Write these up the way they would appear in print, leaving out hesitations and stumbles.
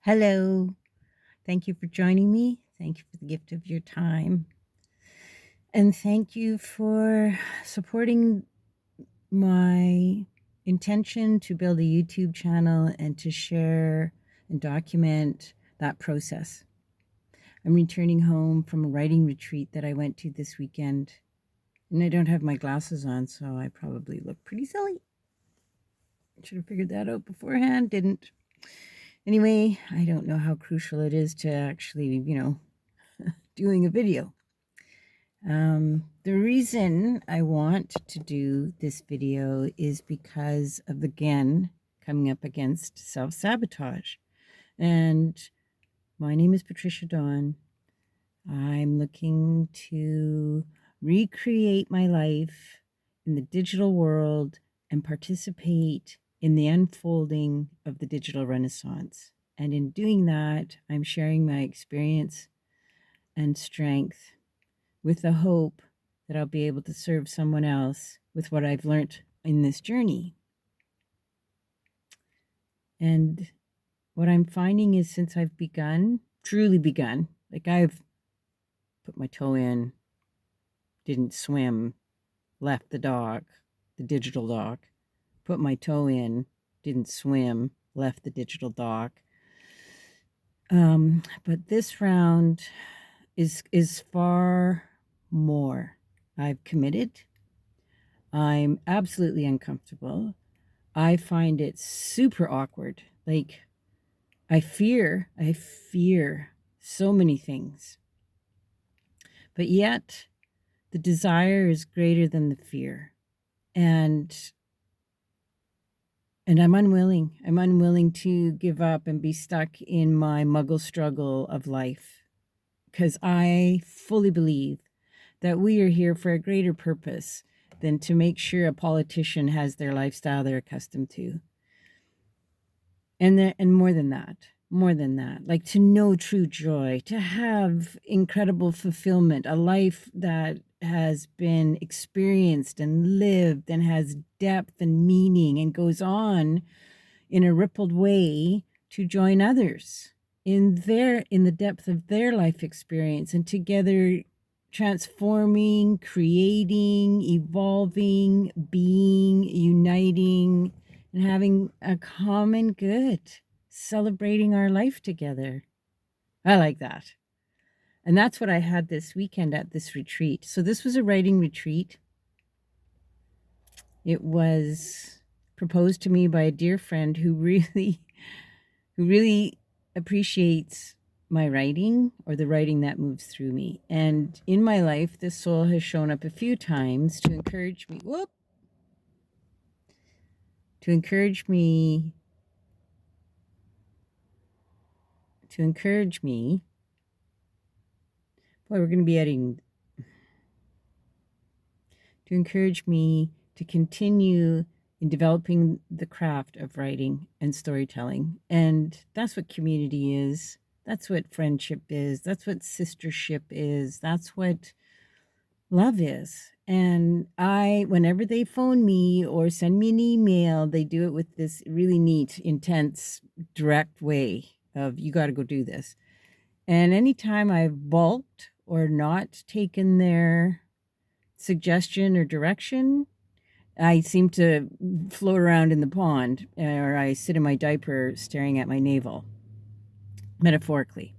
Hello. Thank you for joining me. Thank you for the gift of your time. And thank you for supporting my intention to build a YouTube channel and to share and document that process. I'm returning home from a writing retreat that I went to this weekend. And I don't have my glasses on, so I probably look pretty silly. Should have figured that out beforehand. Didn't. Anyway, I don't know how crucial it is to actually, doing a video. The reason I want to do this video is because of, again, coming up against self-sabotage. And my name is Patricia Dawn. I'm looking to recreate my life in the digital world and participate in the unfolding of the digital renaissance. And in doing that, I'm sharing my experience and strength with the hope that I'll be able to serve someone else with what I've learned in this journey. And what I'm finding is, since I've truly begun, like I've put my toe in, didn't swim, left the dock, the digital dock, put my toe in, didn't swim, left the digital dock. But this round is far more. I've committed. I'm absolutely uncomfortable. I find it super awkward. Like, I fear so many things. But yet, the desire is greater than the fear. And I'm unwilling. I'm unwilling to give up and be stuck in my muggle struggle of life. Because I fully believe that we are here for a greater purpose than to make sure a politician has their lifestyle they're accustomed to. And more than that, like to know true joy, to have incredible fulfillment, a life that has been experienced and lived and has depth and meaning and goes on in a rippled way to join others in the depth of their life experience, and together transforming, creating, evolving, being, uniting, and having a common good, celebrating our life together. I like that. And that's what I had this weekend at this retreat. So this was a writing retreat. It was proposed to me by a dear friend who really appreciates my writing, or the writing that moves through me. And in my life, this soul has shown up a few times to encourage me. To encourage me. Boy, we're going to be adding. To encourage me to continue in developing the craft of writing and storytelling. And that's what community is. That's what friendship is. That's what sistership is. That's what love is. And whenever they phone me or send me an email, they do it with this really neat, intense, direct way of, you got to go do this. And anytime I've balked or not taken their suggestion or direction, I seem to float around in the pond, or I sit in my diaper staring at my navel, metaphorically.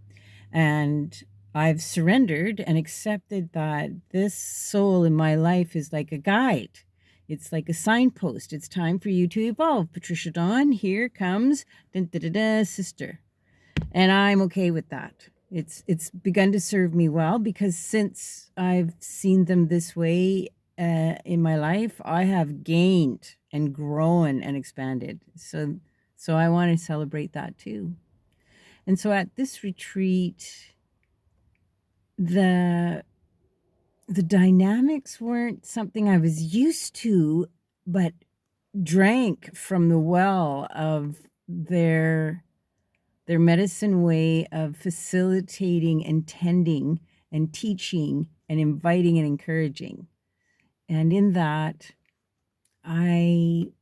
And I've surrendered and accepted that this soul in my life is like a guide. It's like a signpost. It's time for you to evolve. Patricia Dawn, here comes sister. And I'm okay with that. It's begun to serve me well, because since I've seen them this way in my life, I have gained and grown and expanded. So I want to celebrate that too. And so at this retreat, the dynamics weren't something I was used to, but drank from the well of their medicine way of facilitating and tending and teaching and inviting and encouraging. And in that, I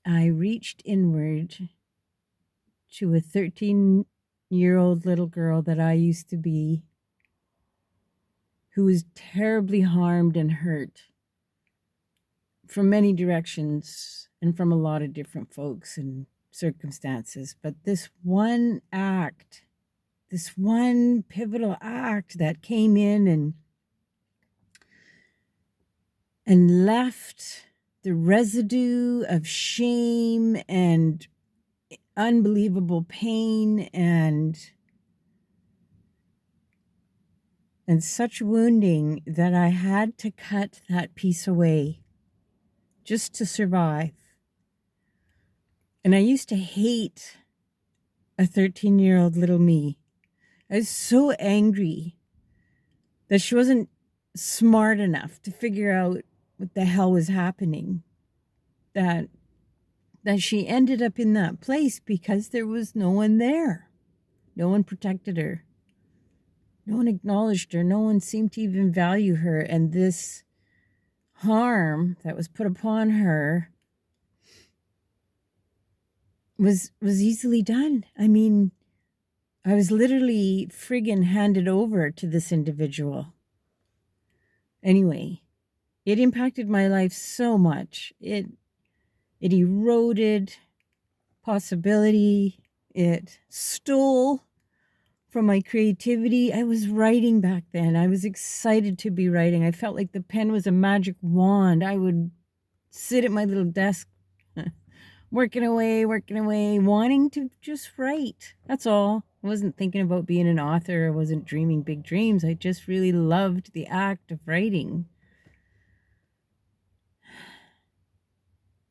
reached inward to a 13-year-old little girl that I used to be, who was terribly harmed and hurt from many directions and from a lot of different folks and circumstances. But this one act, this one pivotal act that came in and left the residue of shame and unbelievable pain and such wounding that I had to cut that piece away just to survive. And I used to hate a 13-year-old little me. I was so angry that she wasn't smart enough to figure out what the hell was happening, that she ended up in that place because there was no one there. No one protected her. No one acknowledged her. No one seemed to even value her. And this harm that was put upon her was easily done. I mean, I was literally friggin' handed over to this individual. Anyway, it impacted my life so much. It eroded possibility. It stole from my creativity. I was writing back then. I was excited to be writing. I felt like the pen was a magic wand. I would sit at my little desk, working away, wanting to just write. That's all. I wasn't thinking about being an author. I wasn't dreaming big dreams. I just really loved the act of writing.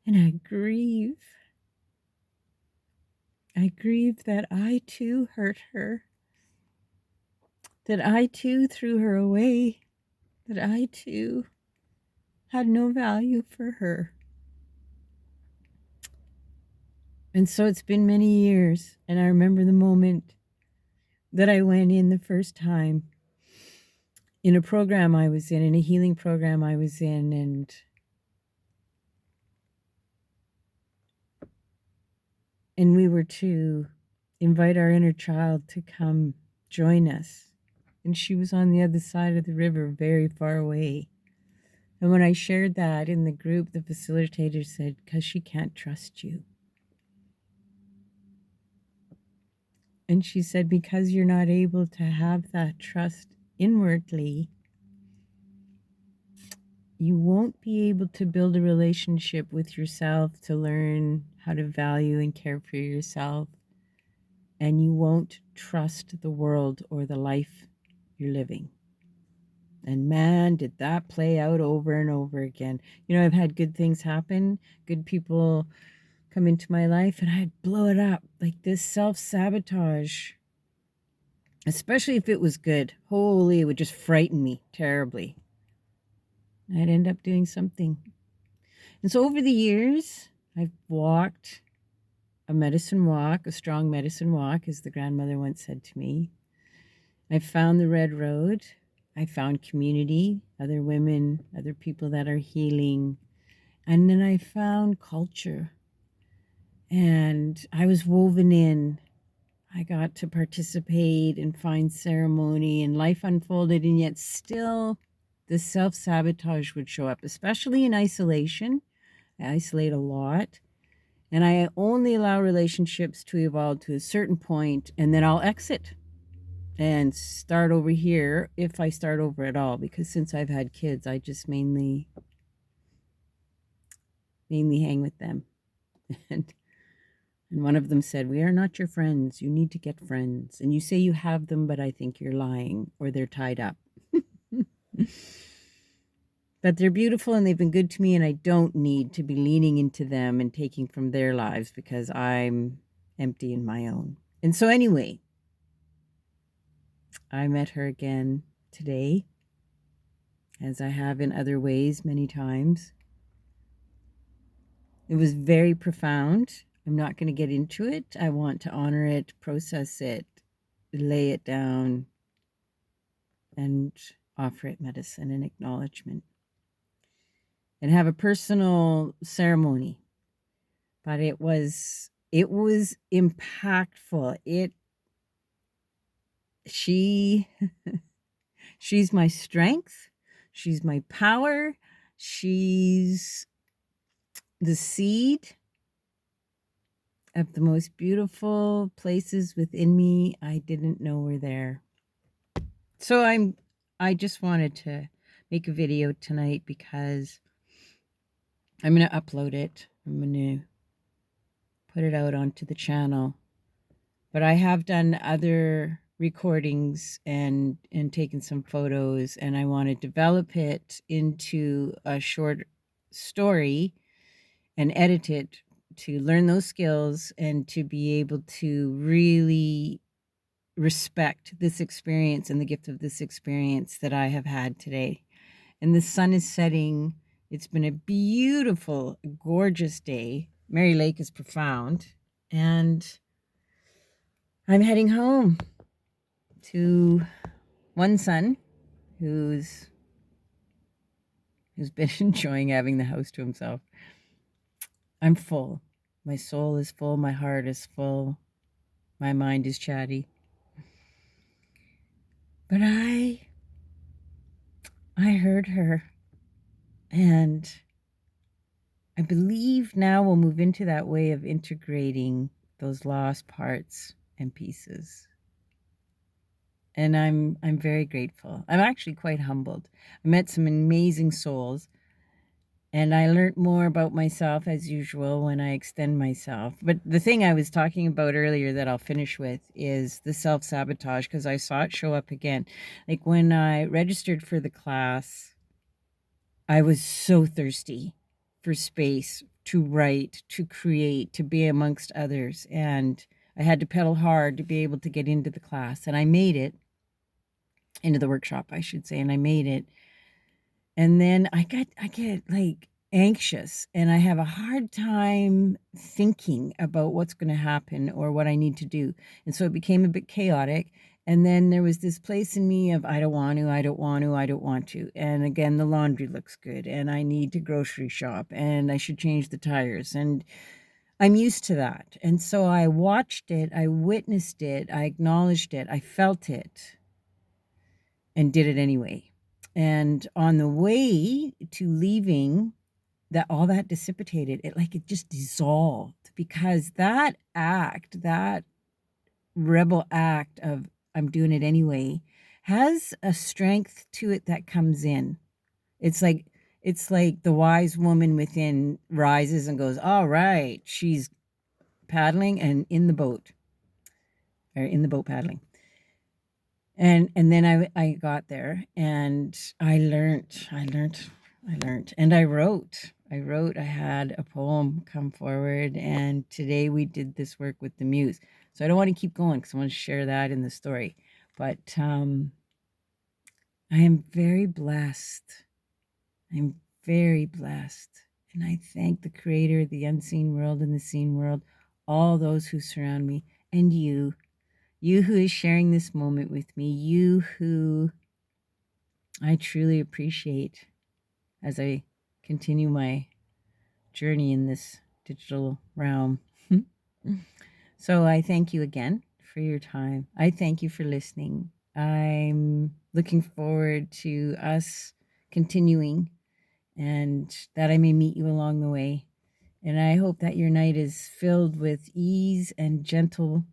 And I grieve. I grieve that I too hurt her. That I too threw her away. That I too had no value for her. And so it's been many years, and I remember the moment that I went in the first time in a program I was in a healing program I was in, and we were to invite our inner child to come join us. And she was on the other side of the river, very far away. And when I shared that in the group, the facilitator said, "'Cause she can't trust you." And she said, "Because you're not able to have that trust inwardly, you won't be able to build a relationship with yourself to learn how to value and care for yourself. And you won't trust the world or the life you're living." And man, did that play out over and over again. You know, I've had good things happen, good people come into my life, and I'd blow it up. Like this self-sabotage, especially if it was good, holy, it would just frighten me terribly. I'd end up doing something. And so over the years, I've walked a medicine walk, a strong medicine walk, as the grandmother once said to me. I found the red road. I found community, other women, other people that are healing. And then I found culture. And I was woven in. I got to participate and find ceremony, and life unfolded, and yet still the self-sabotage would show up, especially in isolation. I isolate a lot. And I only allow relationships to evolve to a certain point, and then I'll exit and start over here, if I start over at all, because since I've had kids, I just mainly hang with them. And one of them said, "We are not your friends. You need to get friends. And you say you have them, but I think you're lying, or they're tied up." But they're beautiful and they've been good to me, and I don't need to be leaning into them and taking from their lives because I'm empty in my own. And so anyway, I met her again today, as I have in other ways many times. It was very profound. I'm not going to get into it. I want to honor it, process it, lay it down, and offer it medicine and acknowledgement, and have a personal ceremony. But it was it was impactful. She's my strength. She's my power. She's the seed of the most beautiful places within me I didn't know were there. So I just wanted to make a video tonight because I'm going to upload it. I'm going to put it out onto the channel. But I have done other recordings and taken some photos, and I want to develop it into a short story and edit it to learn those skills and to be able to really respect this experience and the gift of this experience that I have had today. And the sun is setting. It's been a beautiful, gorgeous day. Mary Lake is profound. And I'm heading home to one son who's been enjoying having the house to himself. I'm full. My soul is full. My heart is full. My mind is chatty. But I heard her, and I believe now we'll move into that way of integrating those lost parts and pieces. And I'm very grateful. I'm actually quite humbled. I met some amazing souls, and I learned more about myself as usual when I extend myself. But the thing I was talking about earlier that I'll finish with is the self-sabotage, because I saw it show up again. Like when I registered for the class, I was so thirsty for space to write, to create, to be amongst others. And I had to pedal hard to be able to get into the class. And I made it, into the workshop, I should say, and I made it. And then I get like anxious, and I have a hard time thinking about what's going to happen or what I need to do. And so it became a bit chaotic. And then there was this place in me of, I don't want to, I don't want to, I don't want to. And again, the laundry looks good, and I need to grocery shop, and I should change the tires. And I'm used to that. And so I watched it, I witnessed it, I acknowledged it, I felt it, and did it anyway. And on the way to leaving, that all that dissipated. It just dissolved, because that act, that rebel act of I'm doing it anyway, has a strength to it that comes in. It's like the wise woman within rises and goes, all right, she's paddling and in the boat, or in the boat paddling. And then I got there, and I learned, and I wrote. I had a poem come forward, and today we did this work with the muse. So I don't want to keep going because I want to share that in the story. But I am very blessed. I'm very blessed. And I thank the Creator, the unseen world and the seen world, all those who surround me, and you who is sharing this moment with me, you who I truly appreciate as I continue my journey in this digital realm. So I thank you again for your time. I thank you for listening. I'm looking forward to us continuing, and that I may meet you along the way. And I hope that your night is filled with ease and gentle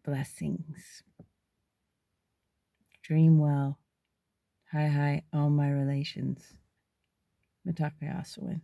blessings. Dream well. Hi, all my relations. Matakayasawan.